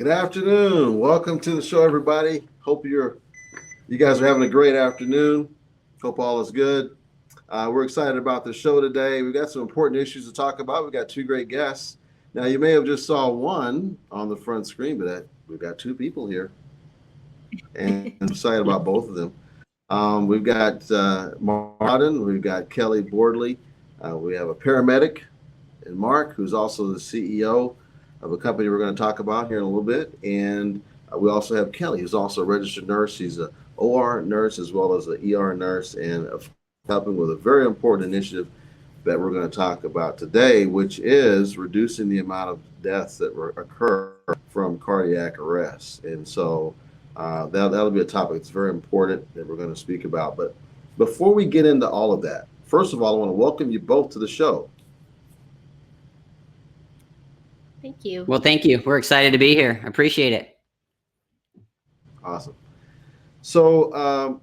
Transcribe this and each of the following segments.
Good afternoon. Welcome to the show, everybody. Hope you guys are having a great afternoon. Hope all is good. We're excited about the show today. We've got some important issues to talk about. We've got two great guests. Now, you may have just saw one on the front screen, but we've got two people here, and I'm excited about both of them. We've got Martin, we've got Kelly Bordley. We have a paramedic, and Mark, who's also the CEO of a company we're going to talk about here in a little bit. And we also have Kelly, who's also a registered nurse. She's a OR nurse as well as an ER nurse, and helping with a very important initiative that we're going to talk about today, which is reducing the amount of deaths that occur from cardiac arrest. And so that'll be a topic that's very important that we're going to speak about. But before we get into all of that, first of all, I want to welcome you both to the show. Thank you. Well, thank you. We're excited to be here. Appreciate it. Awesome. So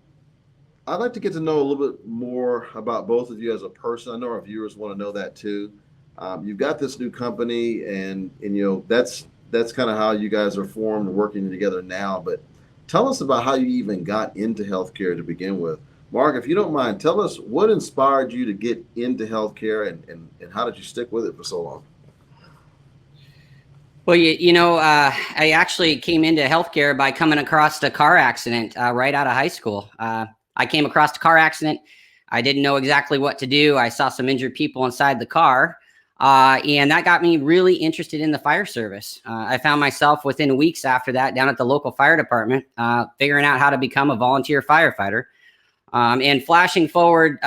I'd like to get to know a little bit more about both of you as a person. I know our viewers want to know that too. You've got this new company, and that's kind of how you guys are formed, working together now. But tell us about how you even got into healthcare to begin with. Mark, if you don't mind, tell us what inspired you to get into healthcare, and how did you stick with it for so long? Well, I actually came into healthcare by coming across a car accident right out of high school. I came across a car accident. I didn't know exactly what to do. I saw some injured people inside the car, and that got me really interested in the fire service. I found myself within weeks after that down at the local fire department, figuring out how to become a volunteer firefighter. And flashing forward,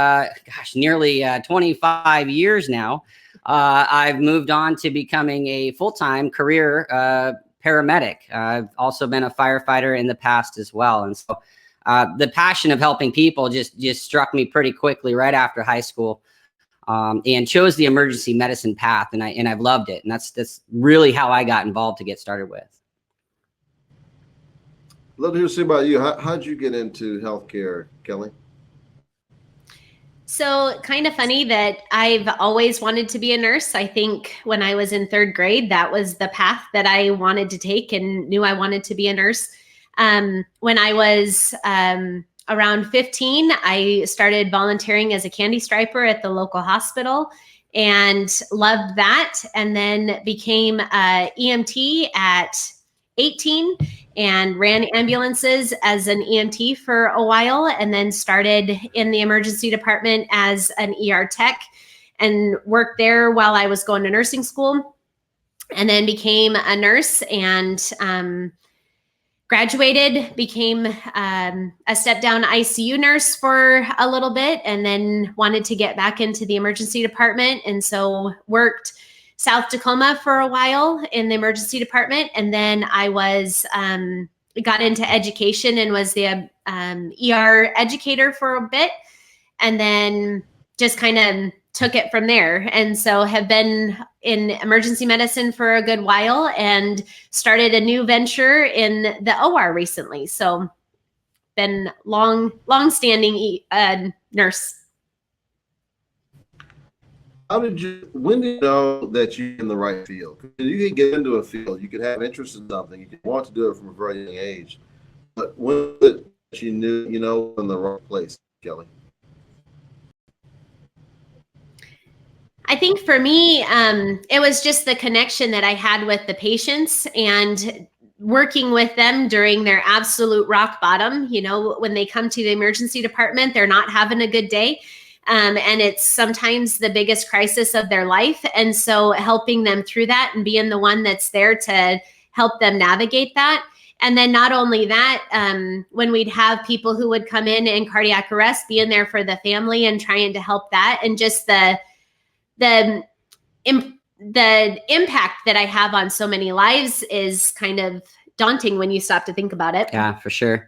nearly 25 years now, I've moved on to becoming a full-time career paramedic. I've also been a firefighter in the past as well. And so the passion of helping people just struck me pretty quickly right after high school, and chose the emergency medicine path. And I've loved it. And that's really how I got involved to get started with. Love to hear about you. How'd you get into healthcare, Kelly? So kind of funny that I've always wanted to be a nurse. I think when I was in third grade, that was the path that I wanted to take and knew I wanted to be a nurse. When I was around 15, I started volunteering as a candy striper at the local hospital and loved that, and then became a EMT at 18 and ran ambulances as an EMT for a while, and then started in the emergency department as an ER tech and worked there while I was going to nursing school, and then became a nurse and graduated, became a step-down ICU nurse for a little bit, and then wanted to get back into the emergency department, and so worked South Tacoma for a while in the emergency department. And then I got into education and was the ER educator for a bit, and then just kind of took it from there. And so have been in emergency medicine for a good while and started a new venture in the OR recently. So been long-standing nurse. When did you know that you're in the right field? You can get into a field, you could have interest in something, you could want to do it from a very young age. But when was it that you knew, in the right place, Kelly? I think for me, it was just the connection that I had with the patients and working with them during their absolute rock bottom. When they come to the emergency department, they're not having a good day. And it's sometimes the biggest crisis of their life. And so helping them through that and being the one that's there to help them navigate that. And then not only that, when we'd have people who would come in cardiac arrest, being there for the family and trying to help that, and just the impact that I have on so many lives is kind of daunting when you stop to think about it. Yeah, for sure.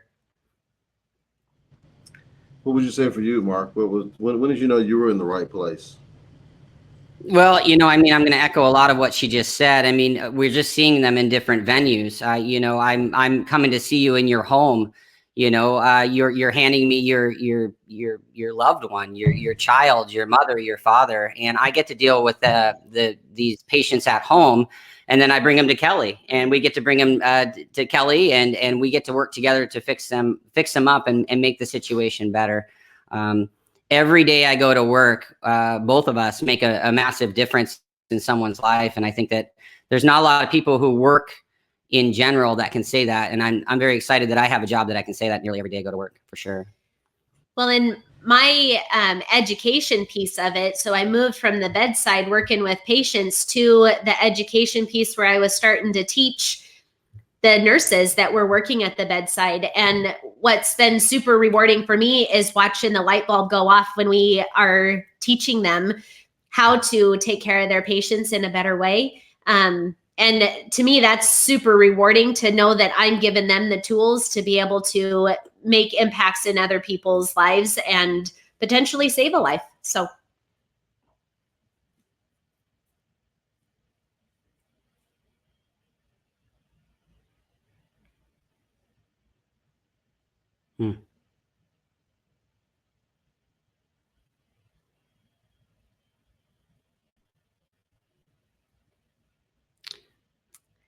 What would you say for you, Mark? When did you know you were in the right place? Well, I'm going to echo a lot of what she just said. We're just seeing them in different venues. I'm coming to see you in your home. you're handing me your loved one, your child, your mother, your father, and I get to deal with these patients at home, and then I bring them to Kelly, and we get to bring them to Kelly, and we get to work together to fix them up and make the situation better. Every day I go to work, both of us make a massive difference in someone's life, and I think that there's not a lot of people who work in general that can say that. And I'm very excited that I have a job that I can say that nearly every day I go to work, for sure. Well, in my education piece of it, so I moved from the bedside working with patients to the education piece where I was starting to teach the nurses that were working at the bedside. And what's been super rewarding for me is watching the light bulb go off when we are teaching them how to take care of their patients in a better way. And to me, that's super rewarding to know that I'm giving them the tools to be able to make impacts in other people's lives and potentially save a life. So.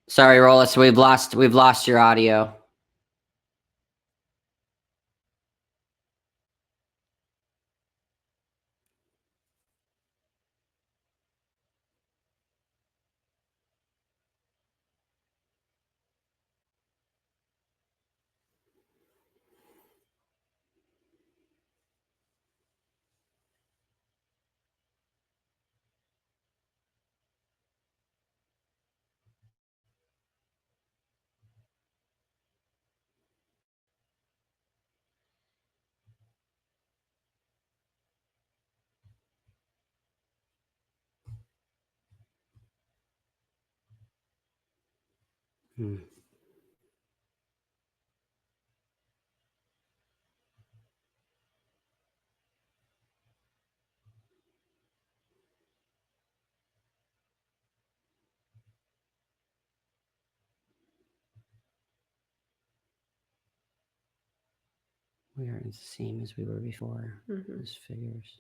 Sorry, Rollis, we've lost your audio. We are the same as we were before. Those figures.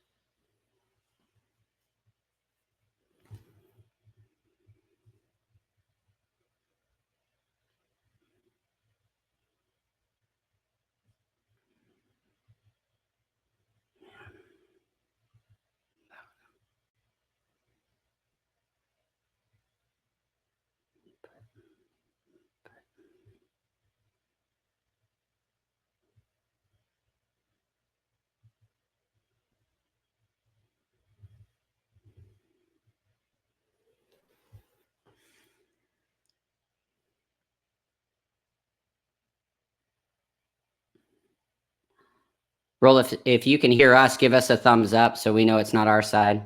Roll, if you can hear us, give us a thumbs up so we know it's not our side.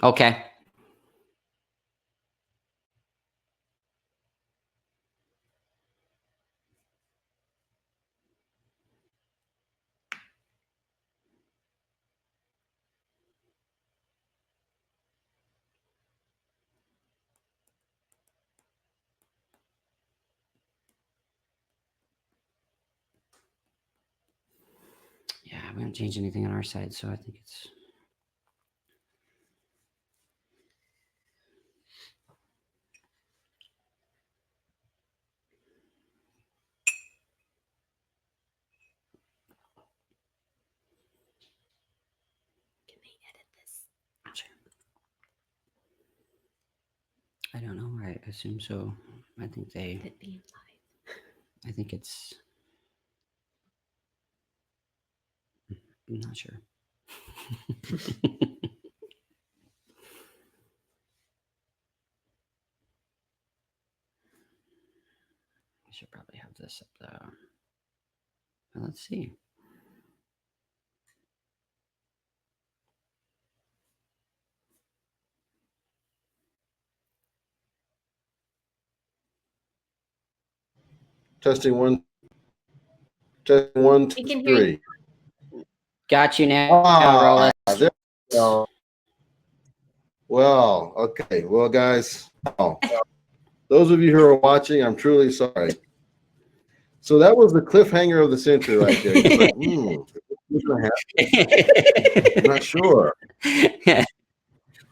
Okay. Yeah, we haven't changed anything on our side, so I think it's... Can they edit this? I don't know. I assume so. I think they... It being live. I think it's... I'm not sure. We should probably have this up there. Well, let's see. Testing one. Testing 1, 2, 3. Got you now, Rolla. There we go. Well, okay. Well, guys. Oh. Those of you who are watching, I'm truly sorry. So that was the cliffhanger of the century right there. You're like, what's going to happen? I'm not sure. It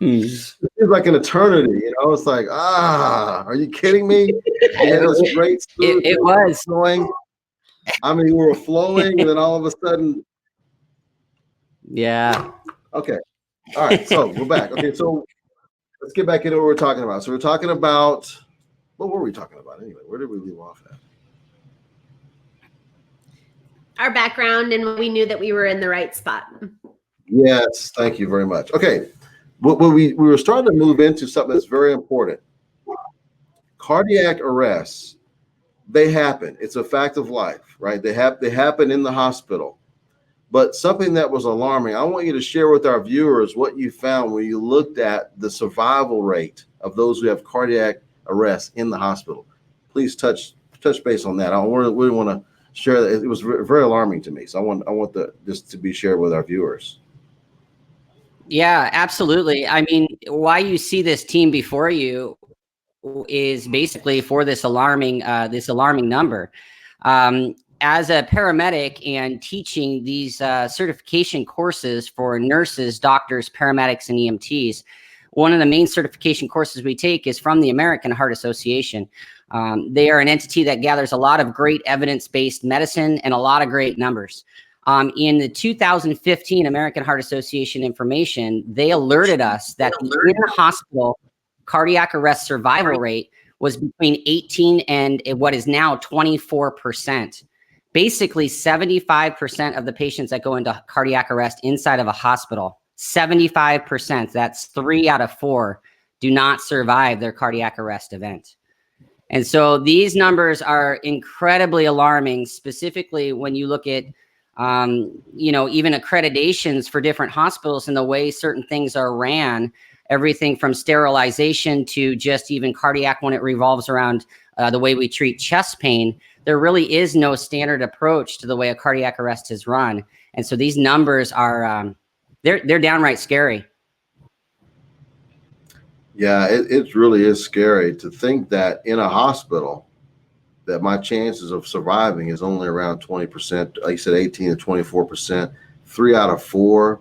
seems like an eternity, you know. It's like, are you kidding me? We had this great it was flowing. I mean, we were flowing, and then all of a sudden, yeah. Okay, all right. So we're back. Okay, so let's get back into what we're talking about. So we're talking about, what were we talking about anyway? Where did we leave off at? Our background, and we knew that we were in the right spot. Yes, thank you very much. Okay, we were starting to move into something that's very important. Cardiac arrests, they happen. It's a fact of life, right? They happen in the hospital. But something that was alarming, I want you to share with our viewers what you found when you looked at the survival rate of those who have cardiac arrest in the hospital. Please touch base on that. I really want to share that. It was very alarming to me. So I want this to be shared with our viewers. Yeah, absolutely. I mean, why you see this team before you is basically for this alarming number. As a paramedic and teaching these certification courses for nurses, doctors, paramedics, and EMTs, one of the main certification courses we take is from the American Heart Association. They are an entity that gathers a lot of great evidence-based medicine and a lot of great numbers. In the 2015 American Heart Association information, they alerted us that the in-hospital cardiac arrest survival rate was between 18 and what is now 24%. Basically, 75% of the patients that go into cardiac arrest inside of a hospital, 75%, that's 3 out of 4, do not survive their cardiac arrest event. And so these numbers are incredibly alarming, specifically when you look at even accreditations for different hospitals and the way certain things are ran, everything from sterilization to just even cardiac when it revolves around the way we treat chest pain. There really is no standard approach to the way a cardiac arrest is run. And so these numbers are, they're downright scary. Yeah, it really is scary to think that in a hospital, that my chances of surviving is only around 20%. Like you said, 18 to 24%, 3 out of 4.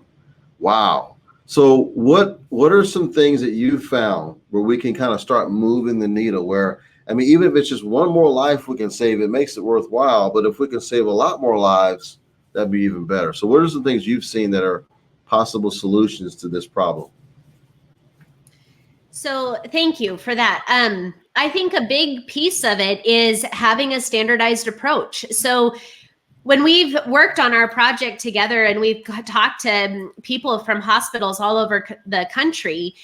Wow. So what are some things that you found where we can kind of start moving the needle where, I mean, even if it's just one more life we can save, it makes it worthwhile. But if we can save a lot more lives, that'd be even better. So what are some things you've seen that are possible solutions to this problem? So thank you for that. I think a big piece of it is having a standardized approach. So when we've worked on our project together and we've talked to people from hospitals all over the country,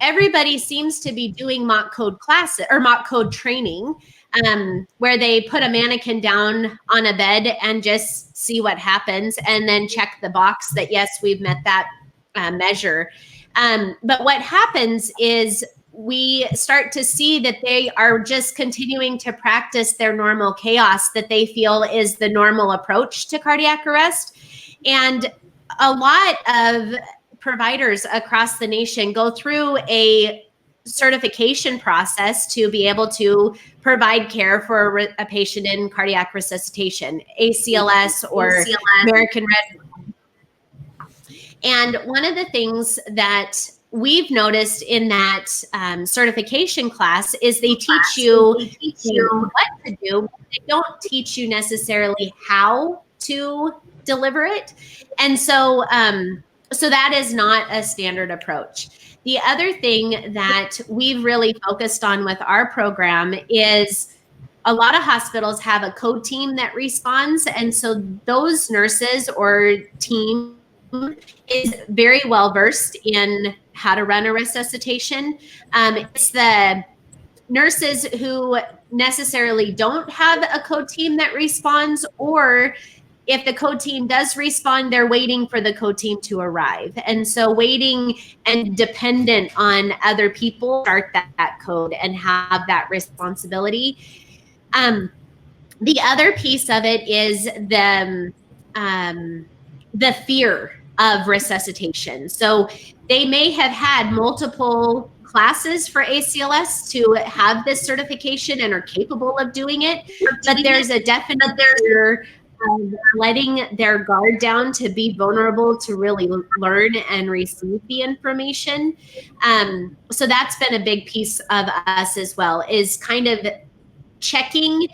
everybody seems to be doing mock code classes or mock code training, where they put a mannequin down on a bed and just see what happens and then check the box that, yes, we've met that measure. But what happens is we start to see that they are just continuing to practice their normal chaos that they feel is the normal approach to cardiac arrest. And a lot of providers across the nation go through a certification process to be able to provide care for a patient in cardiac resuscitation, ACLS or American Red. And one of the things that we've noticed in that certification class is they teach you what to do. They don't teach you necessarily how to deliver it. And so, so that is not a standard approach. The other thing that we've really focused on with our program is a lot of hospitals have a code team that responds. And so those nurses or team is very well versed in how to run a resuscitation. It's the nurses who necessarily don't have a code team that responds, or if the code team does respond, they're waiting for the code team to arrive. And so waiting and dependent on other people start that code and have that responsibility. The other piece of it is the fear of resuscitation. So they may have had multiple classes for ACLS to have this certification and are capable of doing it, but there's a definite fear of letting their guard down to be vulnerable to really learn and receive the information. So that's been a big piece of us as well, is kind of checking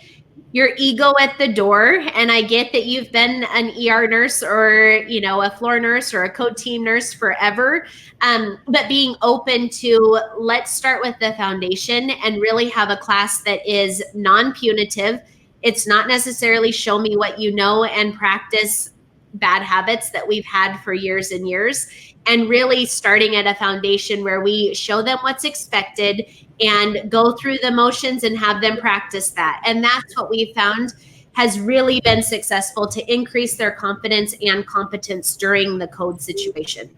your ego at the door. And I get that you've been an ER nurse or, you know, a floor nurse or a code team nurse forever. But being open to, let's start with the foundation and really have a class that is non-punitive. It's not necessarily show me what you know and practice bad habits that we've had for years and years, and really starting at a foundation where we show them what's expected and go through the motions and have them practice that. And that's what we found has really been successful to increase their confidence and competence during the code situation.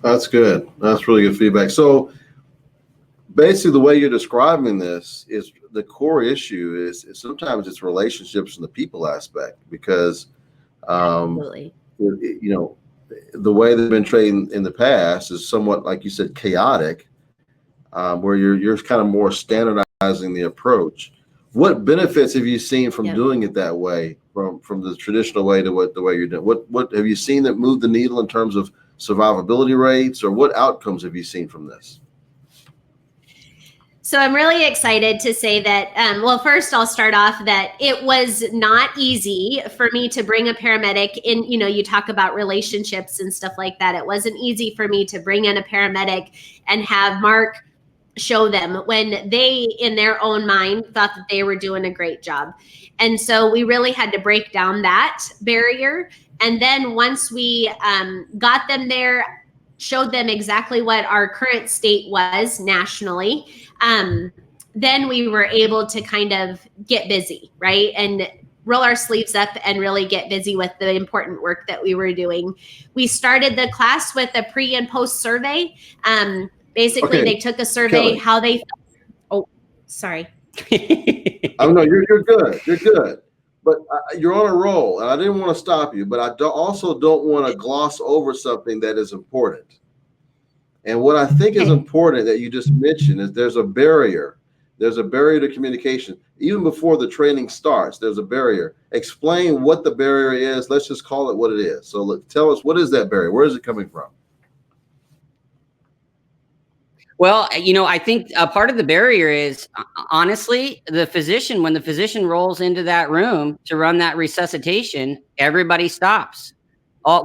That's good. That's really good feedback. So basically the way you're describing this is the core issue is sometimes it's relationships and the people aspect, because Absolutely. you know, the way they've been trained in the past is somewhat, like you said, chaotic, where you're kind of more standardizing the approach. What benefits have you seen from doing it that way, from the traditional way to the way you're doing? What have you seen that moved the needle in terms of survivability rates, or what outcomes have you seen from this? So I'm really excited to say that, well, first I'll start off that it was not easy for me to bring a paramedic in. You know, you talk about relationships and stuff like that. It wasn't easy for me to bring in a paramedic and have Mark show them when they, in their own mind, thought that they were doing a great job. And so we really had to break down that barrier. And then once we got them there, showed them exactly what our current state was nationally, then we were able to kind of get busy, right? And roll our sleeves up and really get busy with the important work that we were doing. We started the class with a pre and post survey. Basically, they took a survey, Kelly. how they, oh, sorry. Oh, no, you're good. You're good. But you're on a roll, and I didn't want to stop you, but I also don't want to gloss over something that is important. And what I think is important that you just mentioned is there's a barrier. There's a barrier to communication. Even before the training starts, there's a barrier. Explain what the barrier is. Let's just call it what it is. So tell us, what is that barrier? Where is it coming from? Well, you know, I think a part of the barrier is, honestly, the physician, when the physician rolls into that room to run that resuscitation, everybody stops.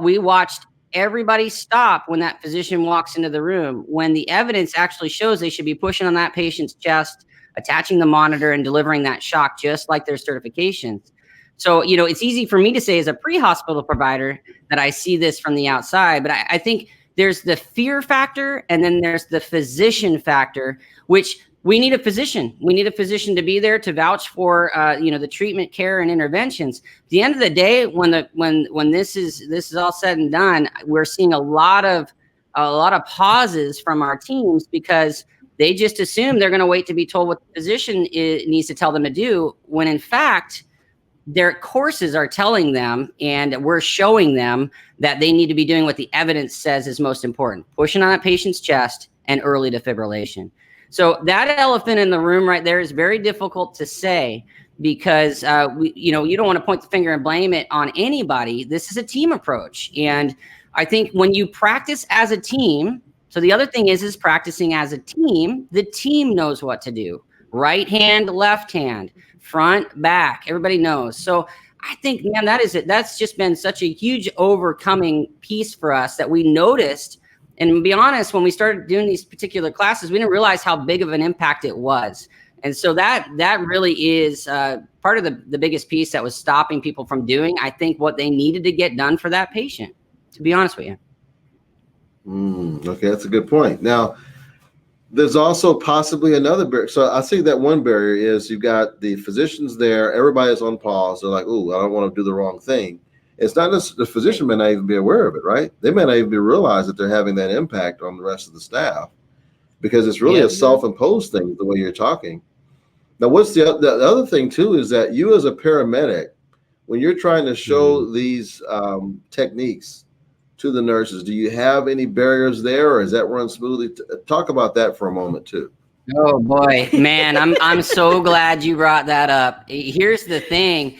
We watched everybody stop when that physician walks into the room, when the evidence actually shows they should be pushing on that patient's chest, attaching the monitor, and delivering that shock just like their certifications. So, you know, it's easy for me to say as a pre-hospital provider that I see this from the outside, but I think there's the fear factor, and then there's the physician factor, which we need a physician. We need a physician to be there to vouch for, you know, the treatment, care, and interventions. At the end of the day, when this is all said and done, we're seeing a lot of pauses from our teams because they just assume they're going to wait to be told what the physician needs to tell them to do, when in fact, their courses are telling them, and we're showing them that they need to be doing what the evidence says is most important, pushing on that patient's chest and early defibrillation. So that elephant in the room right there is very difficult to say because, you know, you don't want to point the finger and blame it on anybody. This is a team approach. And I think when you practice as a team, so the other thing is practicing as a team, the team knows what to do. Right hand, left hand, front, back, everybody knows. So I think, man, that is it. That's just been such a huge overcoming piece for us that we noticed. And to be honest, when we started doing these particular classes, we didn't realize how big of an impact it was. And so that really is part of the biggest piece that was stopping people from doing, I think, what they needed to get done for that patient, to be honest with you. Okay, that's a good point. Now, there's also possibly another barrier. So I see that one barrier is you've got the physicians there, everybody's on pause. They're like, "Ooh, I don't want to do the wrong thing." It's not just the physician may not even be aware of it, right? They may not even realize that they're having that impact on the rest of the staff because it's really a self-imposed thing, the way you're talking. Now, what's the other thing too is that you as a paramedic, when you're trying to show these techniques to the nurses. Do you have any barriers there, or is that run smoothly? Talk about that for a moment too. Oh boy, man, I'm so glad you brought that up. Here's the thing,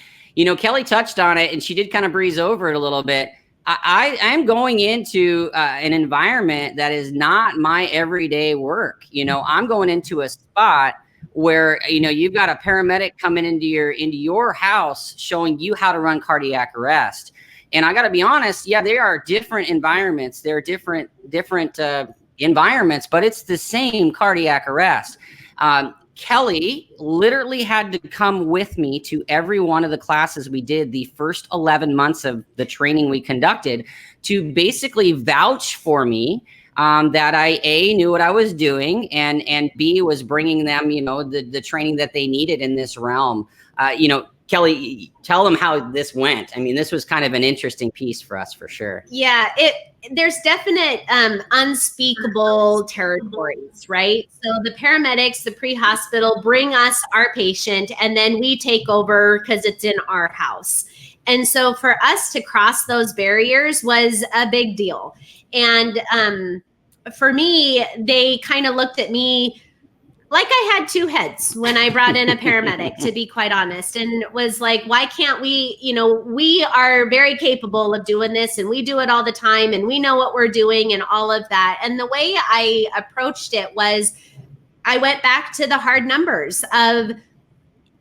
Kelly touched on it, and she did kind of breeze over it a little bit. I'm going into an environment that is not my everyday work. I'm going into a spot where you've got a paramedic coming into your house showing you how to run cardiac arrest. And I got to be honest, yeah, they are different environments. They're different environments, but it's the same cardiac arrest. Kelly literally had to come with me to every one of the classes we did the first 11 months of the training we conducted to basically vouch for me that I knew what I was doing, and B, was bringing them, the training that they needed in this realm. Kelly, tell them how this went. I mean, this was kind of an interesting piece for us, for sure. Yeah, there's definite unspeakable territories, right? So the paramedics, the pre-hospital bring us our patient, and then we take over because it's in our house. And so for us to cross those barriers was a big deal. And for me, they kind of looked at me like I had two heads when I brought in a paramedic, to be quite honest, and was like, why can't we, we are very capable of doing this, and we do it all the time, and we know what we're doing and all of that. And the way I approached it was I went back to the hard numbers of,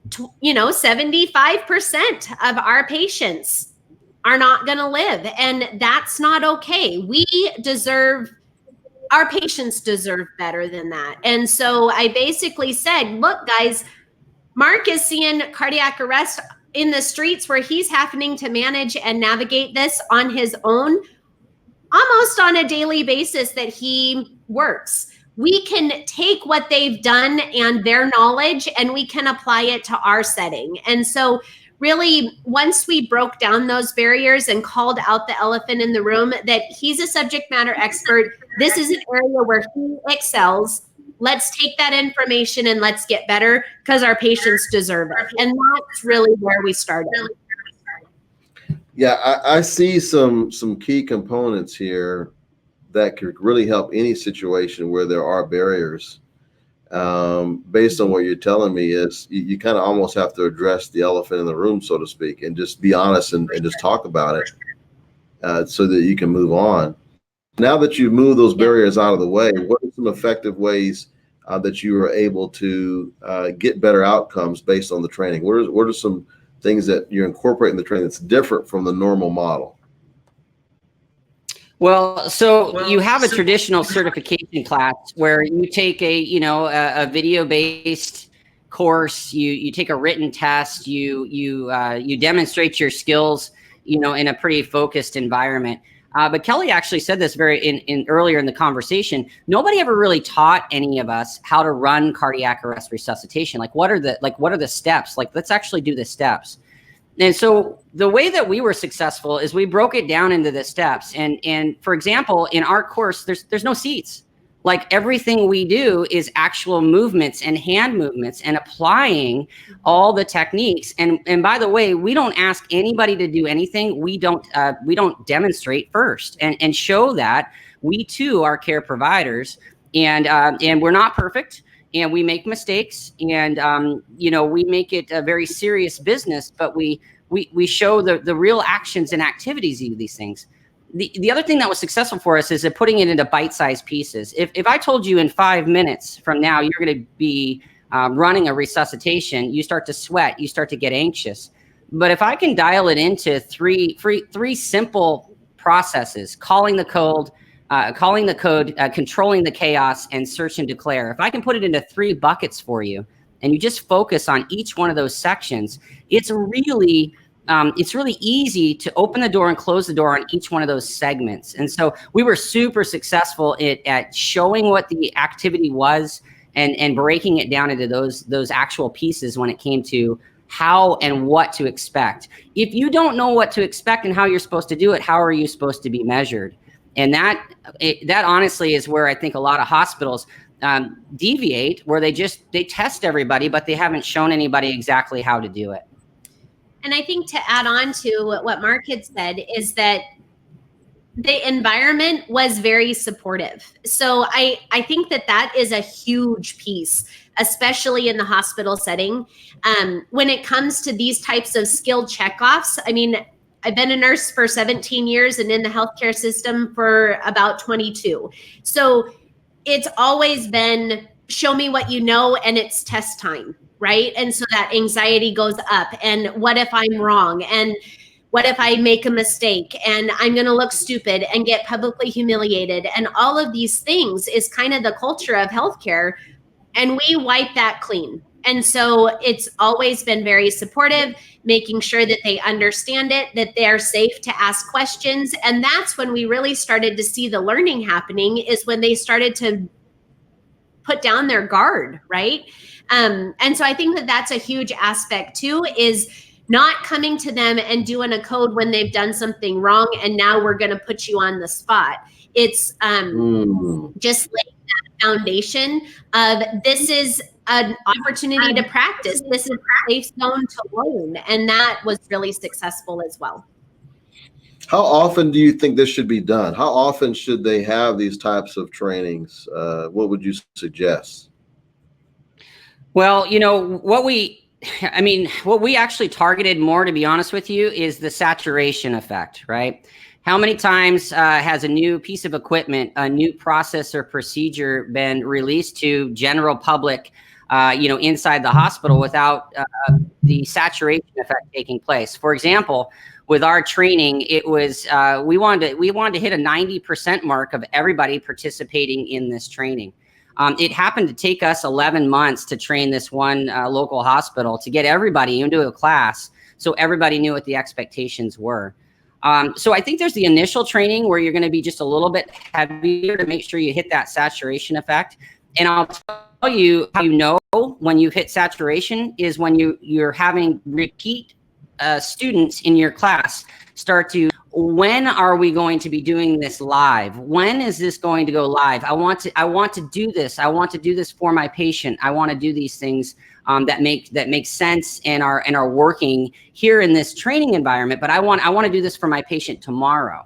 75% of our patients are not going to live. And that's not okay. Our patients deserve better than that. And so I basically said, look, guys, Mark is seeing cardiac arrest in the streets where he's having to manage and navigate this on his own, almost on a daily basis that he works. We can take what they've done and their knowledge, and we can apply it to our setting. And so really, once we broke down those barriers and called out the elephant in the room, that he's a subject matter expert, this is an area where he excels. Let's take that information and let's get better because our patients deserve it. And that's really where we started. Yeah, I see some key components here that could really help any situation where there are barriers. Based on what you're telling me, is you kind of almost have to address the elephant in the room, so to speak, and just be honest and just talk about it so that you can move on. Now that you've moved those barriers out of the way, what are some effective ways that you were able to get better outcomes based on the training? What are some things that you're incorporating in the training that's different from the normal model? Well, you have a traditional certification class where you take a video-based course, you take a written test, you demonstrate your skills, in a pretty focused environment. But Kelly actually said this earlier in the conversation. Nobody ever really taught any of us how to run cardiac arrest resuscitation. What are the steps? Let's actually do the steps. And so the way that we were successful is we broke it down into the steps. And for example, in our course, there's no seats. Everything we do is actual movements and hand movements and applying all the techniques. And by the way, we don't ask anybody to do anything. We don't demonstrate first and show that we too are care providers, and we're not perfect. And we make mistakes, and we make it a very serious business, but we show the real actions and activities of these things. The other thing that was successful for us is putting it into bite-sized pieces. If I told you in 5 minutes from now you're going to be running a resuscitation, you start to sweat, you start to get anxious. But if I can dial it into three simple processes: calling the code, controlling the chaos, and search and declare. If I can put it into 3 buckets for you, and you just focus on each one of those sections, it's really easy to open the door and close the door on each one of those segments. And so we were super successful at showing what the activity was and breaking it down into those actual pieces when it came to how and what to expect. If you don't know what to expect and how you're supposed to do it, how are you supposed to be measured? And that honestly is where I think a lot of hospitals deviate, where they test everybody, but they haven't shown anybody exactly how to do it. And I think to add on to what Mark had said is that the environment was very supportive. So I think that is a huge piece, especially in the hospital setting. When it comes to these types of skill checkoffs, I mean, I've been a nurse for 17 years and in the healthcare system for about 22. So it's always been show me what you know, and it's test time, right? And so that anxiety goes up. And what if I'm wrong? And what if I make a mistake and I'm going to look stupid and get publicly humiliated? And all of these things is kind of the culture of healthcare. And we wipe that clean. And so it's always been very supportive, making sure that they understand it, that they're safe to ask questions. And that's when we really started to see the learning happening, is when they started to put down their guard, right? And so I think that that's a huge aspect too, is not coming to them and doing a code when they've done something wrong and now we're going to put you on the spot. It's just laying that foundation of this is an opportunity to practice. This is a safe zone to learn. And that was really successful as well. How often do you think this should be done? How often should they have these types of trainings? What would you suggest? Well, what we actually targeted more, to be honest with you, is the saturation effect, right? How many times has a new piece of equipment, a new process or procedure been released to general public, inside the hospital without the saturation effect taking place? For example, with our training, it was we wanted to hit a 90% mark of everybody participating in this training. It happened to take us 11 months to train this one local hospital to get everybody into a class so everybody knew what the expectations were. So I think there's the initial training where you're going to be just a little bit heavier to make sure you hit that saturation effect. And I'll tell you how you know when you hit saturation is when you're having repeat students in your class start to, when are we going to be doing this live? When is this going to go live? I want to do this. I want to do this for my patient. I want to do these things that make sense and are working here in this training environment. But I want to do this for my patient tomorrow.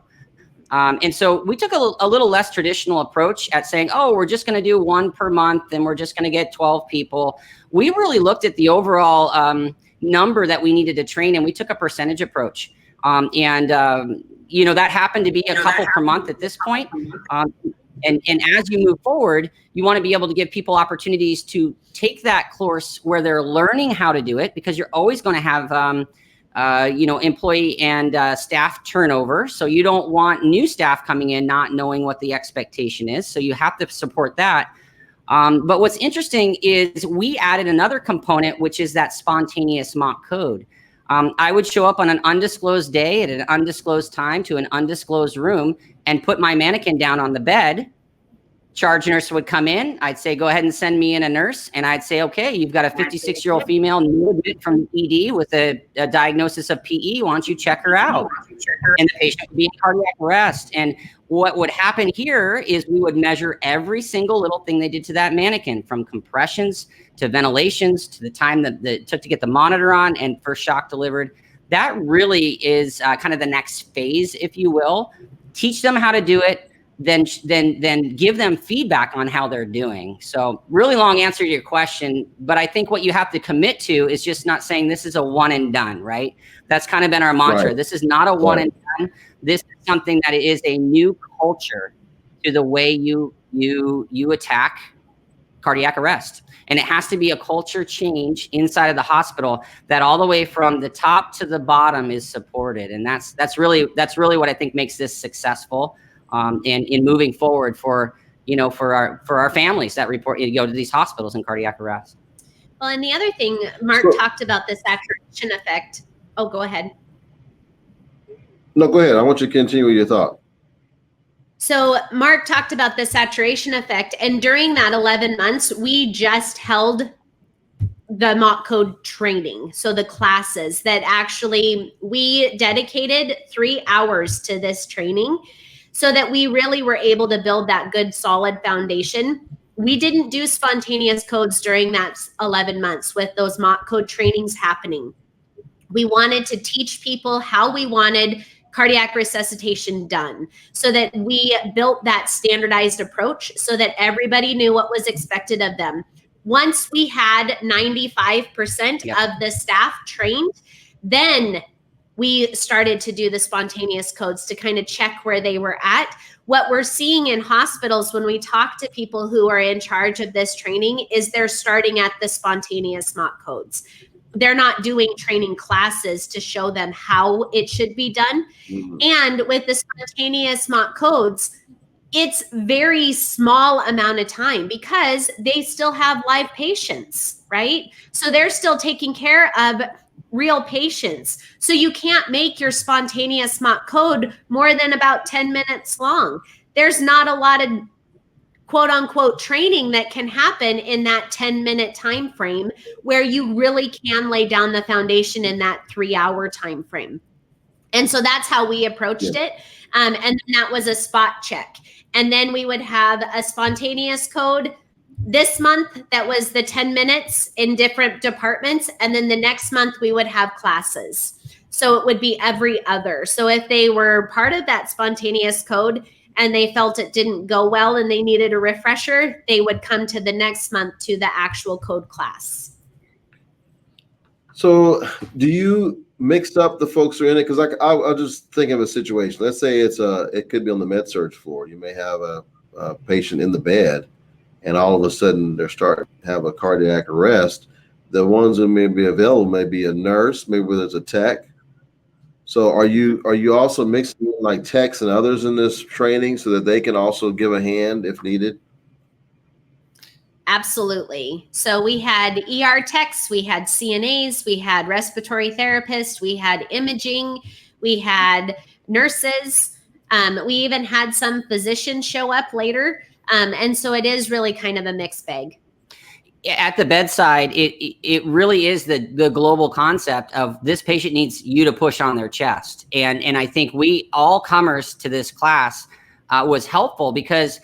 And so we took a little less traditional approach at saying, oh, we're just going to do one per month and we're just going to get 12 people. We really looked at the overall number that we needed to train, and we took a percentage approach. That happened to be a couple per month at this point. And as you move forward, you want to be able to give people opportunities to take that course where they're learning how to do it, because you're always going to have, employee and staff turnover. So you don't want new staff coming in not knowing what the expectation is. So you have to support that. But what's interesting is we added another component, which is that spontaneous mock code. I would show up on an undisclosed day at an undisclosed time to an undisclosed room and put my mannequin down on the bed. Charge nurse would come in. I'd say, go ahead and send me in a nurse. And I'd say, okay, you've got a 56-year-old female from ED with a diagnosis of PE. Why don't you check her out? And the patient would be in cardiac arrest. And what would happen here is we would measure every single little thing they did to that mannequin, from compressions to ventilations to the time that it took to get the monitor on and first shock delivered. That really is kind of the next phase, if you will. Teach them how to do it. Then give them feedback on how they're doing. So really long answer to your question, but I think what you have to commit to is just not saying this is a one and done, right? That's kind of been our mantra. Right. This is not a one and done. This is something that is a new culture to the way you attack cardiac arrest. And it has to be a culture change inside of the hospital that all the way from the top to the bottom is supported. And that's really what I think makes this successful. In moving forward for our families that report go to these hospitals in cardiac arrest. Well, and the other thing, Mark talked about the saturation effect. Oh, go ahead. No, go ahead. I want you to continue with your thought. So Mark talked about the saturation effect, and during that 11 months, we just held the mock code training. So the classes that actually we dedicated 3 hours to this training, so that we really were able to build that good, solid foundation. We didn't do spontaneous codes during that 11 months with those mock code trainings happening. We wanted to teach people how we wanted cardiac resuscitation done, so that we built that standardized approach so that everybody knew what was expected of them. Once we had 95% Yep. of the staff trained, then we started to do the spontaneous codes to kind of check where they were at. What we're seeing in hospitals when we talk to people who are in charge of this training is they're starting at the spontaneous mock codes. They're not doing training classes to show them how it should be done. Mm-hmm. And with the spontaneous mock codes, it's very small amount of time because they still have live patients, right? So they're still taking care of real patients. So you can't make your spontaneous mock code more than about 10 minutes long. There's not a lot of quote unquote training that can happen in that 10-minute time frame where you really can lay down the foundation in that 3-hour time frame. And so that's how we approached it. And then that was a spot check. And then we would have a spontaneous code this month that was the 10 minutes in different departments. And then the next month we would have classes. So it would be every other. So if they were part of that spontaneous code and they felt it didn't go well and they needed a refresher, they would come to the next month to the actual code class. So do you mix up the folks who are in it? Because I'll just think of a situation. Let's say it could be on the med surg floor. You may have a patient in the bed, and all of a sudden they're starting to have a cardiac arrest. The ones who may be available may be a nurse, maybe there's a tech. So are you also mixing in like techs and others in this training so that they can also give a hand if needed? Absolutely. So we had ER techs, we had CNAs, we had respiratory therapists, we had imaging, we had nurses. We even had some physicians show up later. And so it is really kind of a mixed bag. At the bedside, it really is the global concept of this patient needs you to push on their chest. And I think we all comers to this class was helpful because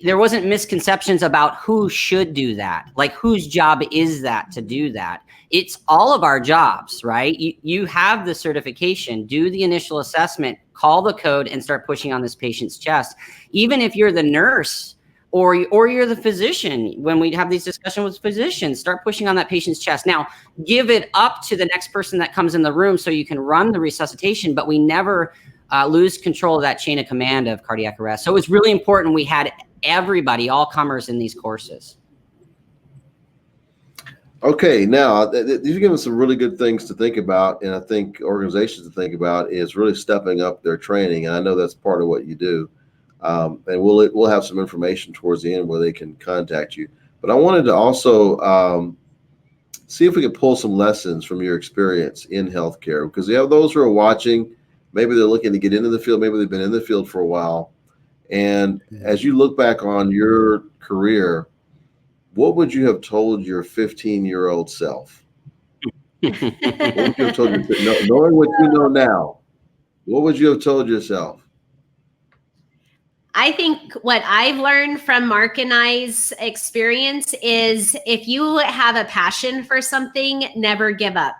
there wasn't misconceptions about who should do that, like whose job is that to do that. It's all of our jobs, right? You have the certification, do the initial assessment, call the code and start pushing on this patient's chest. Even if you're the nurse or you're the physician, when we have these discussions with physicians, start pushing on that patient's chest. Now, give it up to the next person that comes in the room so you can run the resuscitation, but we never lose control of that chain of command of cardiac arrest. So it's really important we had everybody, all comers in these courses. Okay, now you've given some really good things to think about, and I think organizations to think about is really stepping up their training, and I know that's part of what you do. And we'll have some information towards the end where they can contact you. But I wanted to also see if we could pull some lessons from your experience in healthcare, because you have those who are watching. Maybe they're looking to get into the field. Maybe they've been in the field for a while. And as you look back on your career, what would you have told your 15-year-old self? What would you have told yourself, knowing what you know now? What would you have told yourself? I think what I've learned from Mark and I's experience is if you have a passion for something, never give up.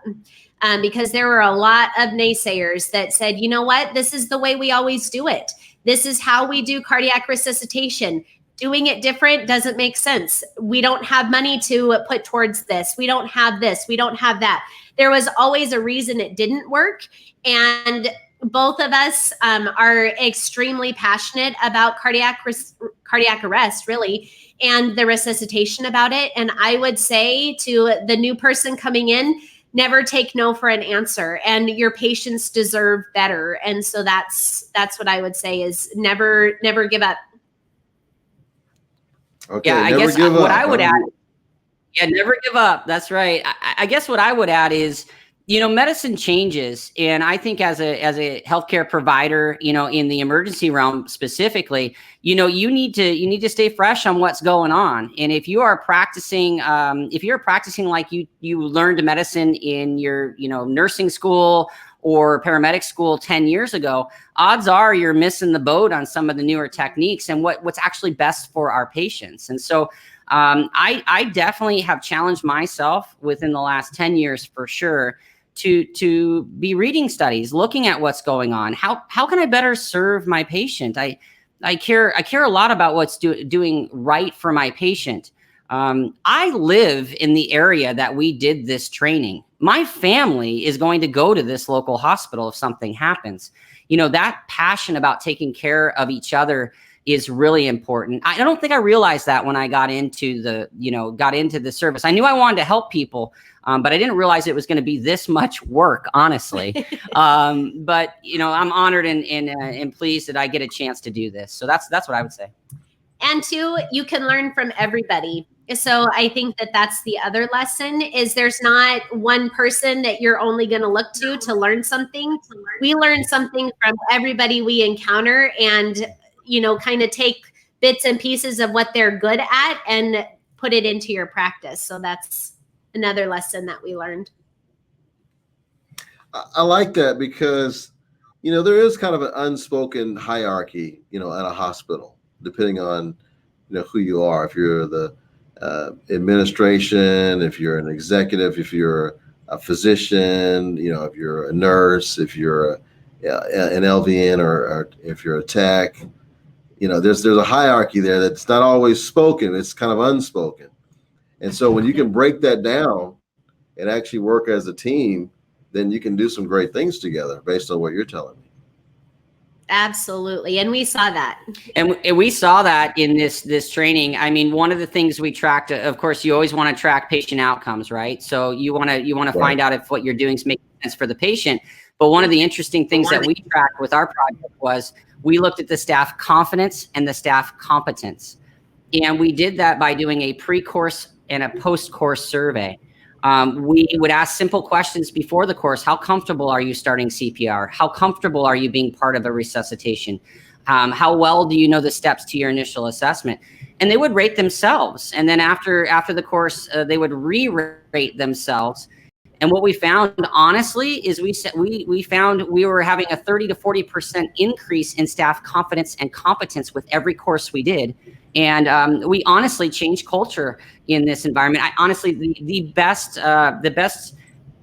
Because there were a lot of naysayers that said, you know what, this is the way we always do it. This is how we do cardiac resuscitation. Doing it different doesn't make sense. We don't have money to put towards this. We don't have this. We don't have that. There was always a reason it didn't work. And both of us are extremely passionate about cardiac arrest, really, and the resuscitation about it. And I would say to the new person coming in, never take no for an answer, and your patients deserve better. And so that's what I would say is never give up. Okay, yeah, I guess what I would add, never give up. That's right. I guess what I would add is, medicine changes. And I think as a healthcare provider, in the emergency realm specifically, you need to stay fresh on what's going on. And if you are practicing, like you learned medicine in your, nursing school or paramedic school 10 years ago, odds are you're missing the boat on some of the newer techniques and what's actually best for our patients. And so I definitely have challenged myself within the last 10 years for sure to be reading studies, looking at what's going on. How can I better serve my patient? I care a lot about what's doing right for my patient. I live in the area that we did this training. My family is going to go to this local hospital if something happens. That passion about taking care of each other is really important. I don't think I realized that when I got into the service. I knew I wanted to help people, but I didn't realize it was going to be this much work, honestly. But I'm honored and pleased that I get a chance to do this. So that's what I would say. And two, you can learn from everybody. So I think that's the other lesson is there's not one person that you're only going to look to learn something. We learn something from everybody we encounter and, kind of take bits and pieces of what they're good at and put it into your practice. So that's another lesson that we learned. I like that because, there is kind of an unspoken hierarchy, at a hospital, depending on, who you are. If you're the administration, if you're an executive, if you're a physician, if you're a nurse, if you're an LVN or if you're a tech, there's a hierarchy there that's not always spoken. It's kind of unspoken. And so when you can break that down and actually work as a team, then you can do some great things together based on what you're telling me. Absolutely. And we saw that. And we saw that in this training. I mean, one of the things we tracked, of course, you always want to track patient outcomes, right? So you want to find out if what you're doing is making sense for the patient. But one of the interesting things that we tracked with our project was we looked at the staff confidence and the staff competence. And we did that by doing a pre-course and a post-course survey. We would ask simple questions before the course. How comfortable are you starting CPR? How comfortable are you being part of a resuscitation? How well do you know the steps to your initial assessment? And they would rate themselves. And then after the course, they would re-rate themselves. And what we found, honestly, is we found we were having a 30 to 40% increase in staff confidence and competence with every course we did. And we honestly changed culture in this environment. The best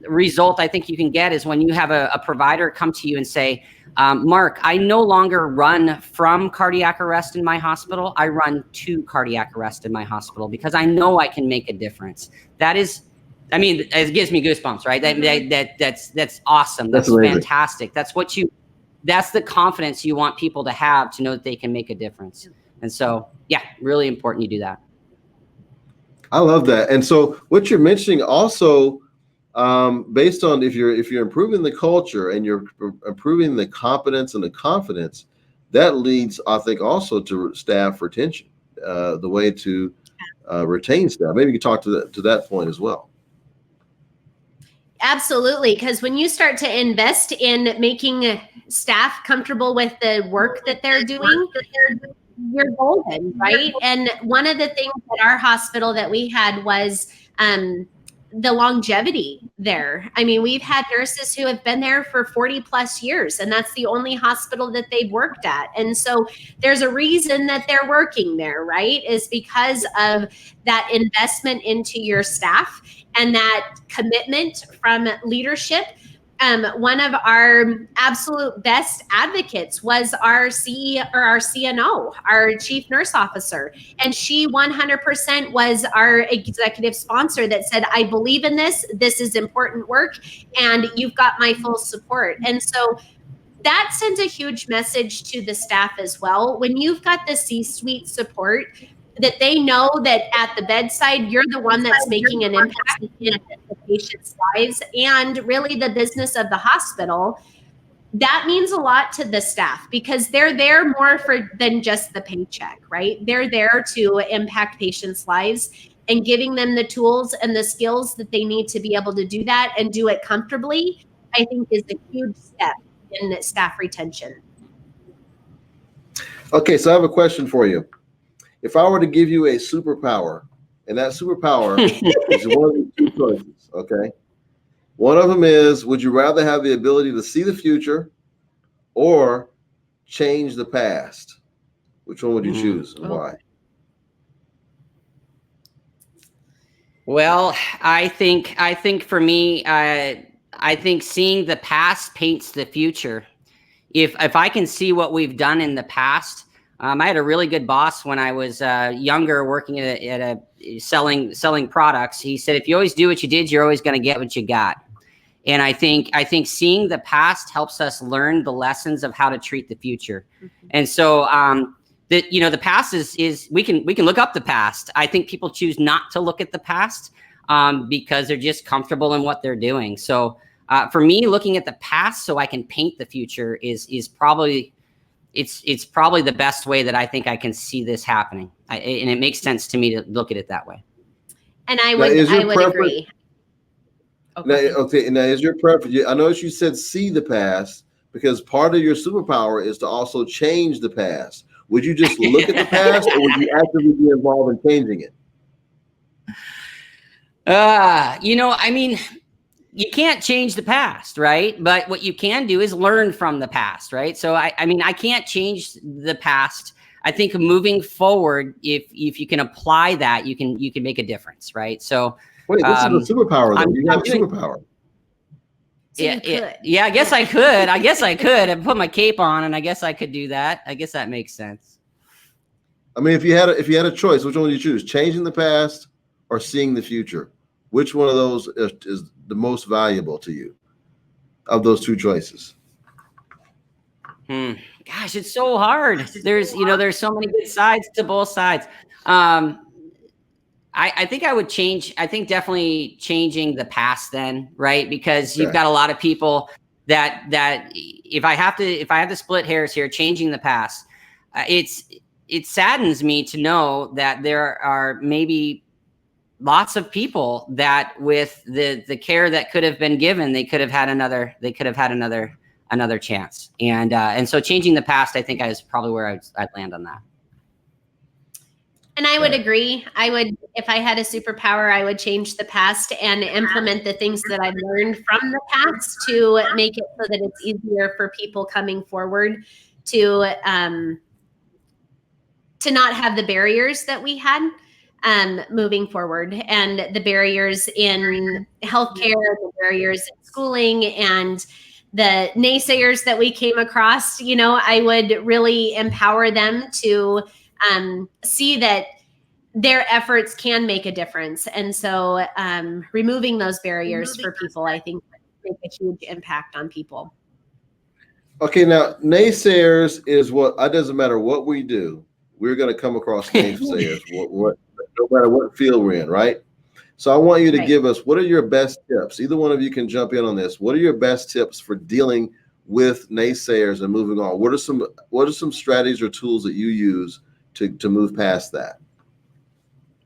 result I think you can get is when you have a provider come to you and say, Mark, I no longer run from cardiac arrest in my hospital. I run to cardiac arrest in my hospital because I know I can make a difference. That is, it gives me goosebumps, right? That's awesome. That's fantastic. That's the confidence you want people to have to know that they can make a difference. And so, yeah, really important you do that. I love that. And so what you're mentioning also, based on if you're improving the culture and you're improving the competence and the confidence, that leads, I think, also to staff retention, the way to retain staff. Maybe you can talk to that point as well. Absolutely. Because when you start to invest in making staff comfortable with the work that they're doing, you're golden, right? And one of the things at our hospital that we had was the longevity there. We've had nurses who have been there for 40 plus years, and that's the only hospital that they've worked at. And so there's a reason that they're working there, right? Is because of that investment into your staff and that commitment from leadership. One of our absolute best advocates was our CNO, our chief nurse officer. And she 100% was our executive sponsor that said, I believe in this. This is important work and you've got my full support. And so that sends a huge message to the staff as well. When you've got the C-suite support, that they know that at the bedside, you're the one that's making an impact in the patient's lives and really the business of the hospital. That means a lot to the staff because they're there more than just the paycheck, right? They're there to impact patients' lives, and giving them the tools and the skills that they need to be able to do that and do it comfortably, I think is a huge step in staff retention. Okay, so I have a question for you. If I were to give you a superpower, and that superpower is one of the two choices, okay? One of them is, would you rather have the ability to see the future or change the past? Which one would you choose and why? Well, I think for me, I think seeing the past paints the future. If I can see what we've done in the past, I had a really good boss when I was younger, working at a selling products. He said, if you always do what you did, you're always going to get what you got. And I think seeing the past helps us learn the lessons of how to treat the future. Mm-hmm. And so the past is we can look up the past. I think people choose not to look at the past because they're just comfortable in what they're doing. So for me, looking at the past so I can paint the future is probably it's probably the best way that I think I can see this happening. And it makes sense to me to look at it that way. And I would agree. Okay. Now, is your preference? I noticed you said see the past because part of your superpower is to also change the past. Would you just look at the past, or would you actively be involved in changing it? I mean, you can't change the past, right? But what you can do is learn from the past, right? So I mean, I can't change the past. I think moving forward, if you can apply that, you can make a difference, right? So. Wait, this is a superpower, though. You have a superpower. So yeah. I guess I could. I put my cape on, and I guess I could do that. I guess that makes sense. I mean, if you had a choice, which one would you choose? Changing the past or seeing the future? Which one of those is the most valuable to you of those two choices? Gosh, it's so hard. There's so many good sides to both sides. I think I would change. I think definitely changing the past then, right? Because you've got a lot of people that if I have to split hairs here, changing the past, it saddens me to know that there are maybe lots of people that with the care that could have been given, they could have had another chance. And so changing the past, I think is probably where I'd land on that. And I would agree. If I had a superpower, I would change the past and implement the things that I've learned from the past to make it so that it's easier for people coming forward to not have the barriers that we had moving forward, and the barriers in healthcare, the barriers in schooling, and the naysayers that we came across. I would really empower them to see that their efforts can make a difference. And so removing those barriers for people, I think, make a huge impact on people. Okay, now naysayers is what, it doesn't matter what we do, we're going to come across naysayers, what, no matter what field we're in, right? So I want you to give us, what are your best tips? Either one of you can jump in on this. What are your best tips for dealing with naysayers and moving on? What are some strategies or tools that you use to move past that?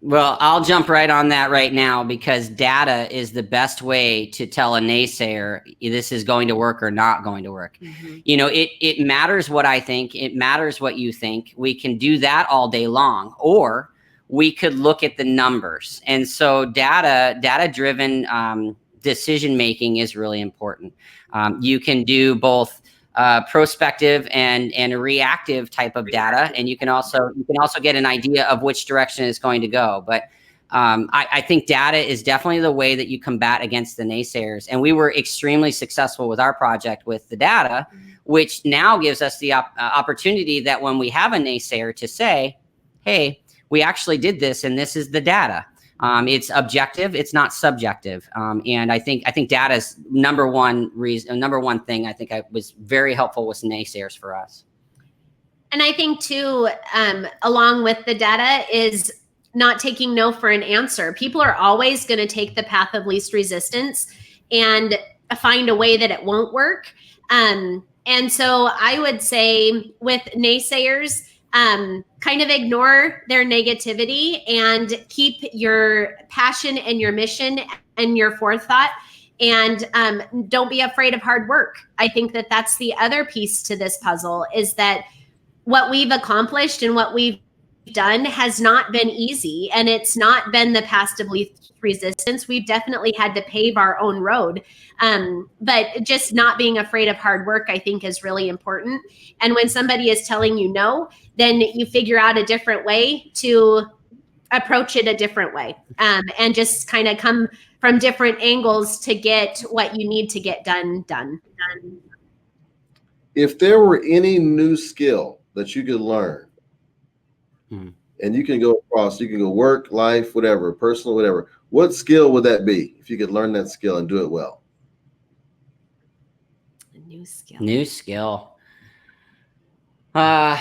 Well, I'll jump right on that right now, because data is the best way to tell a naysayer this is going to work or not going to work. Mm-hmm. It matters what I think. It matters what you think. We can do that all day long, or we could look at the numbers. And so data-driven decision making is really important. You can do both prospective and a reactive type of data, and you can also get an idea of which direction it's going to go. But I think data is definitely the way that you combat against the naysayers. And we were extremely successful with our project with the data, which now gives us the opportunity that when we have a naysayer to say, hey, we actually did this, and this is the data. It's objective, it's not subjective. And I think data is number one thing I think was very helpful with naysayers for us. And I think too, along with the data, is not taking no for an answer. People are always going to take the path of least resistance and find a way that it won't work. And so I would say with naysayers, kind of ignore their negativity and keep your passion and your mission and your forethought, and don't be afraid of hard work. I think that that's the other piece to this puzzle, is that what we've accomplished and what we've done has not been easy, and it's not been the path of least resistance. We've definitely had to pave our own road. But just not being afraid of hard work, I think, is really important. And when somebody is telling you no, then you figure out a different way to approach it a different way, and just kind of come from different angles to get what you need to get done. If there were any new skill that you could learn, and you can go across, you can go work, life, whatever, personal, whatever, what skill would that be if you could learn that skill and do it well? A new skill. New skill. I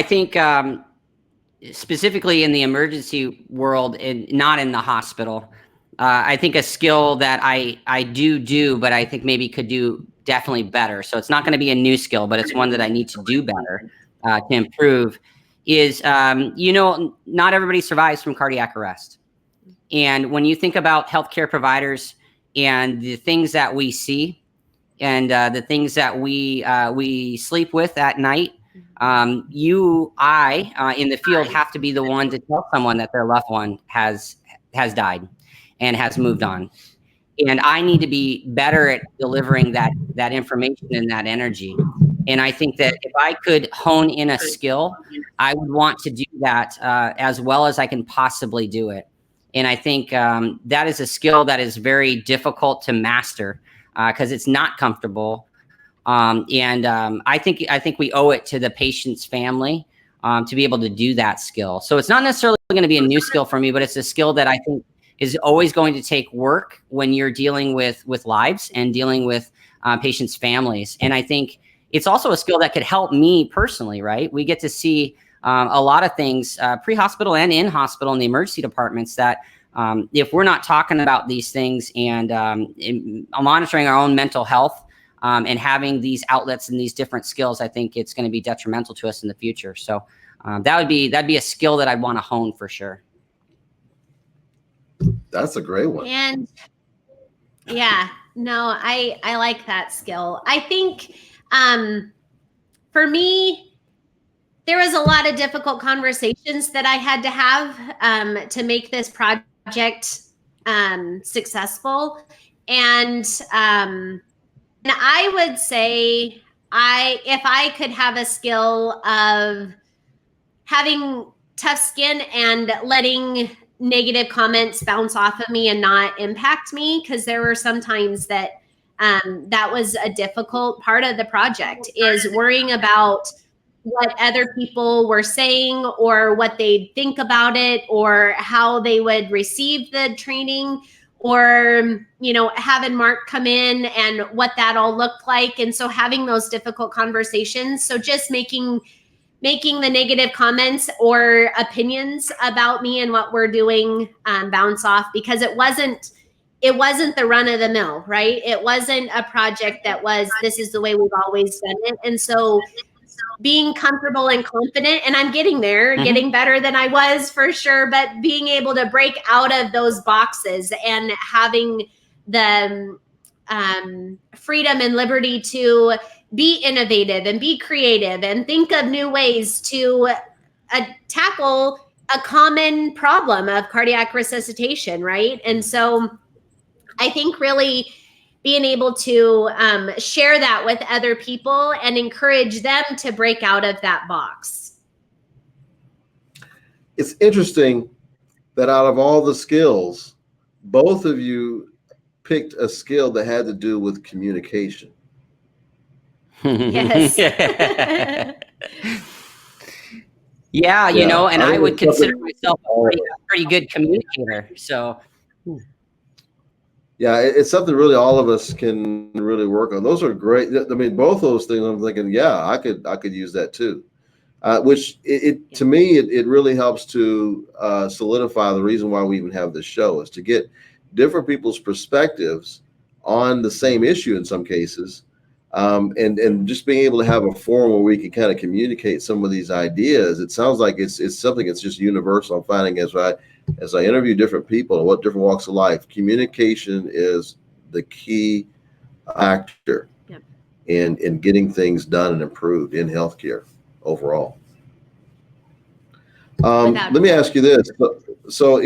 think specifically in the emergency world and not in the hospital, I think a skill that I do, but I think maybe could do definitely better. So it's not going to be a new skill, but it's one that I need to do better to improve is, not everybody survives from cardiac arrest. And when you think about healthcare providers and the things that we see and the things that we sleep with at night, I in the field have to be the one to tell someone that their loved one has died and has moved on. And I need to be better at delivering that information and that energy. And I think that if I could hone in a skill, I would want to do that as well as I can possibly do it. And I think that is a skill that is very difficult to master because it's not comfortable. I think we owe it to the patient's family to be able to do that skill. So it's not necessarily going to be a new skill for me, but it's a skill that I think is always going to take work when you're dealing with lives and dealing with patients' families. And I think it's also a skill that could help me personally, right? We get to see a lot of things pre-hospital and in hospital in the emergency departments that if we're not talking about these things and monitoring our own mental health and having these outlets and these different skills, I think it's going to be detrimental to us in the future. So that'd be a skill that I'd want to hone for sure. That's a great one. And yeah, no, I like that skill. I think for me, there was a lot of difficult conversations that I had to have to make this project successful. And I would say if I could have a skill of having tough skin and letting negative comments bounce off of me and not impact me, because there were some times that that was a difficult part of the project, is worrying about what other people were saying or what they'd think about it or how they would receive the training, or having Mark come in and what that all looked like. And so having those difficult conversations, so just making the negative comments or opinions about me and what we're doing bounce off, because it wasn't the run of the mill, right? It wasn't a project that was, this is the way we've always done it. And so being comfortable and confident, and I'm getting there, getting better than I was for sure, but being able to break out of those boxes and having the freedom and liberty to be innovative and be creative and think of new ways to tackle a common problem of cardiac resuscitation, right? And so I think really being able to share that with other people and encourage them to break out of that box. It's interesting that out of all the skills, both of you picked a skill that had to do with communication. Yes. Yeah, and I would consider myself a pretty good communicator. So yeah, it's something really all of us can really work on. Those are great. I mean, both those things, I'm thinking, yeah, I could use that too. Which to me, it really helps to solidify the reason why we even have this show, is to get different people's perspectives on the same issue in some cases, and just being able to have a forum where we can kind of communicate some of these ideas. It sounds like it's something that's just universal. I'm finding as I interview different people and what different walks of life, communication is the key factor in getting things done and improved in healthcare overall. Let me ask you this. So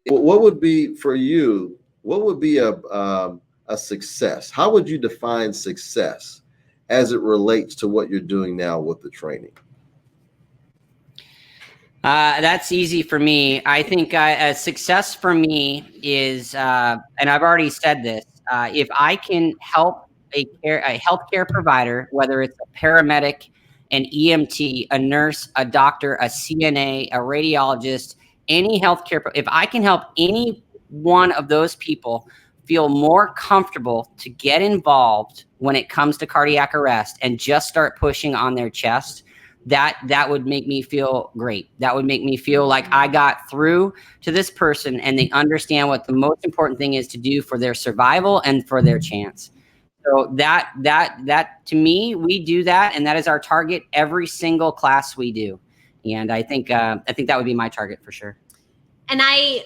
what would be for you, what would be a success? How would you define success as it relates to what you're doing now with the training? That's easy for me. I think success for me is, and I've already said this, if I can help a healthcare provider, whether it's a paramedic, an EMT, a nurse, a doctor, a CNA, a radiologist, any healthcare, if I can help any one of those people feel more comfortable to get involved when it comes to cardiac arrest and just start pushing on their chest, that would make me feel great. That would make me feel like I got through to this person and they understand what the most important thing is to do for their survival and for their chance. So that to me, we do that, and that is our target every single class we do. And I think that would be my target for sure. And a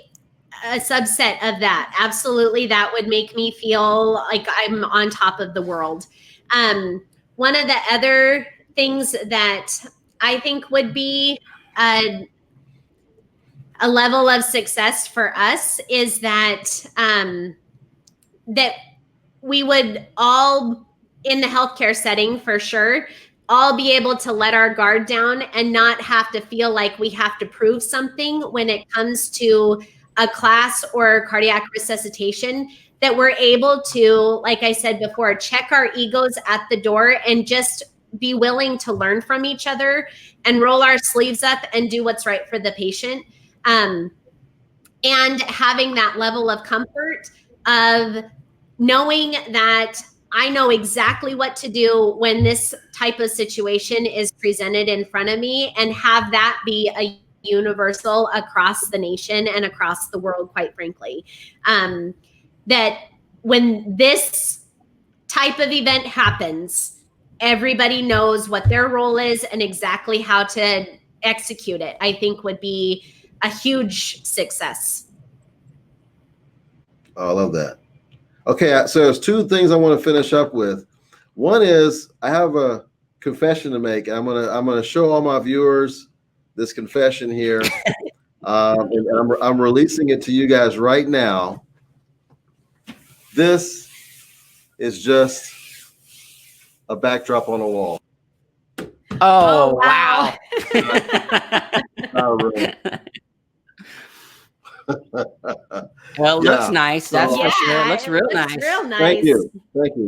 subset of that, absolutely, that would make me feel like I'm on top of the world. One of the other things that I think would be a level of success for us is that that we would all, in the healthcare setting for sure, all be able to let our guard down and not have to feel like we have to prove something when it comes to a class or cardiac resuscitation, that we're able to, like I said before, check our egos at the door and just be willing to learn from each other and roll our sleeves up and do what's right for the patient. And having that level of comfort of knowing that I know exactly what to do when this type of situation is presented in front of me, and have that be a universal across the nation and across the world, quite frankly. That when this type of event happens, everybody knows what their role is and exactly how to execute it, I think would be a huge success. Oh, I love that. Okay, so there's two things I want to finish up with. One is I have a confession to make. I'm gonna show all my viewers this confession here, and I'm releasing it to you guys right now. This is just a backdrop on a wall. Oh, wow. All right. Well, it looks nice. That's for sure. It looks real nice. Real nice. Thank you.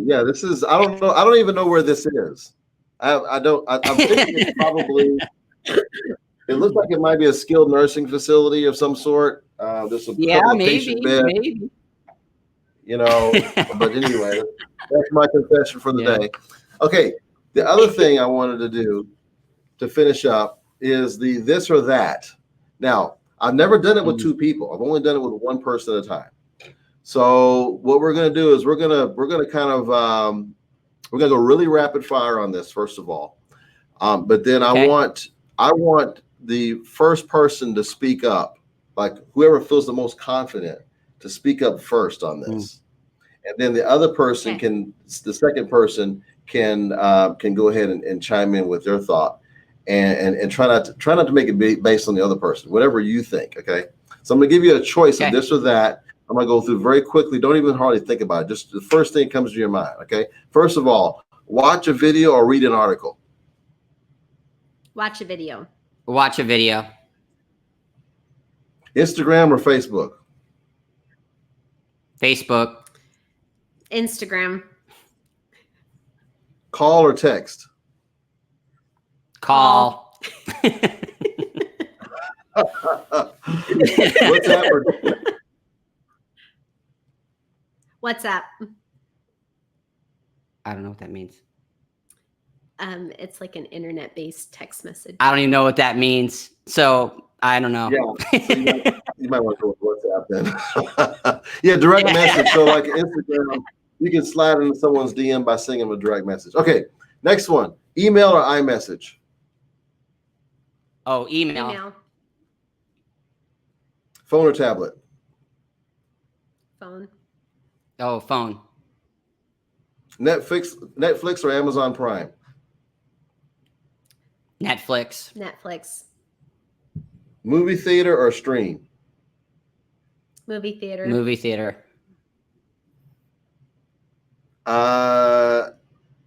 Yeah, this is. I don't know. I don't even know where this is. I'm thinking it's probably. It looks like it might be a skilled nursing facility of some sort. There's a couple of patient beds. Maybe. You know, but anyway, that's my confession for the day. Okay, the other thing I wanted to do to finish up is the this or that. Now, I've never done it with two people. I've only done it with one person at a time. So what we're going to do is we're going to kind of we're going to go really rapid fire on this first of all. But then I want the first person to speak up, like whoever feels the most confident to speak up first on this. And then the other person the second person can go ahead and chime in with their thought. And try not to make it be based on the other person, whatever you think. Okay. So I'm going to give you a choice of this or that. I'm going to go through very quickly. Don't even hardly think about it. Just the first thing that comes to your mind. Okay. First of all, watch a video or read an article. Watch a video. Watch a video. Instagram or Facebook? Facebook. Instagram. Call or text? Call. WhatsApp or WhatsApp. I don't know what that means. It's like an internet-based text message. I don't even know what that means. So I don't know. Yeah, so you might want to go with WhatsApp then. Yeah, direct message. So like Instagram, you can slide into someone's DM by sending them a direct message. Okay, next one. Email or iMessage? Oh, email. Phone or tablet? Phone. Oh, phone. Netflix or Amazon Prime? Netflix. Movie theater or stream? Movie theater.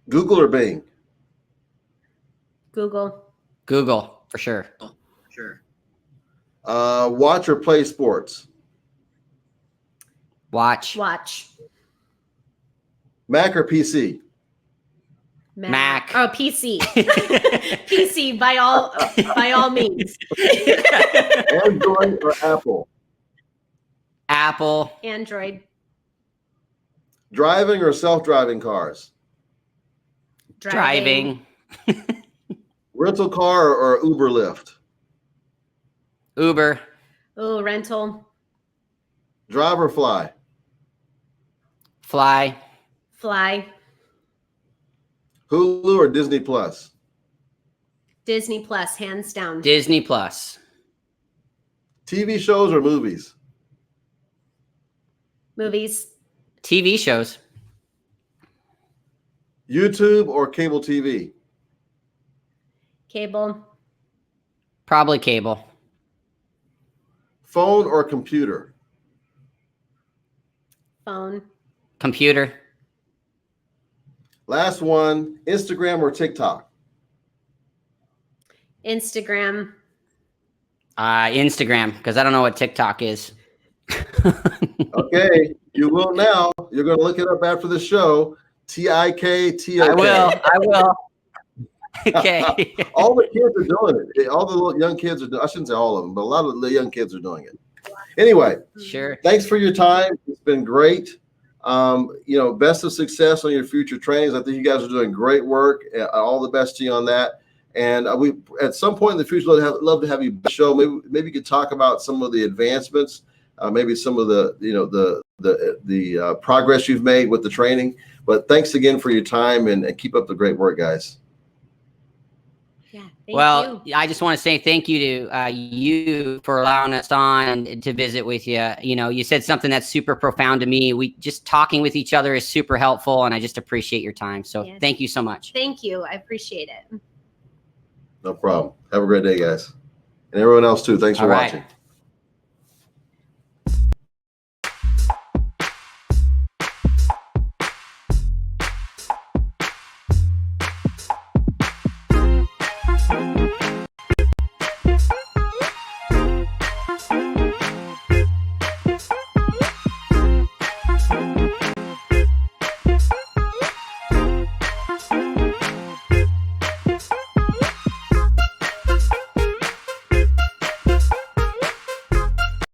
Google or Bing? Google. Google, for sure. Watch or play sports? Watch. Watch. Mac or PC? Mac. Oh, PC. PC by all means. Android or Apple? Apple. Android. Driving or self-driving cars? Driving. Rental car or Uber Lyft? Uber. Oh, rental. Drive or fly? Fly. Fly. Hulu or Disney Plus? Disney Plus, hands down. Disney Plus. TV shows or movies? Movies. TV shows. YouTube or cable TV? Cable. Probably cable. Phone or computer? Phone. Computer. Last one, Instagram or TikTok? Instagram. Instagram, because I don't know what TikTok is. Okay, you will now. You're going to look it up after the show. TIKTOK. I will. Okay. All the kids are doing it. All the little young kids are doing. I shouldn't say all of them, but a lot of the young kids are doing it. Anyway, Sure. thanks for your time. It's been great. Best of success on your future trainings. I think you guys are doing great work. All the best to you on that. And we, at some point in the future, love to have you show. Maybe you could talk about some of the advancements, maybe some of the progress you've made with the training. But thanks again for your time, and keep up the great work, guys. Yeah. Well, I just want to say thank you to you for allowing us on to visit with you. You know, you said something that's super profound to me. We just talking with each other is super helpful, and I just appreciate your time. So Yes. Thank you so much. Thank you. I appreciate it. No problem. Have a great day, guys. And everyone else too. Thanks for All right. watching.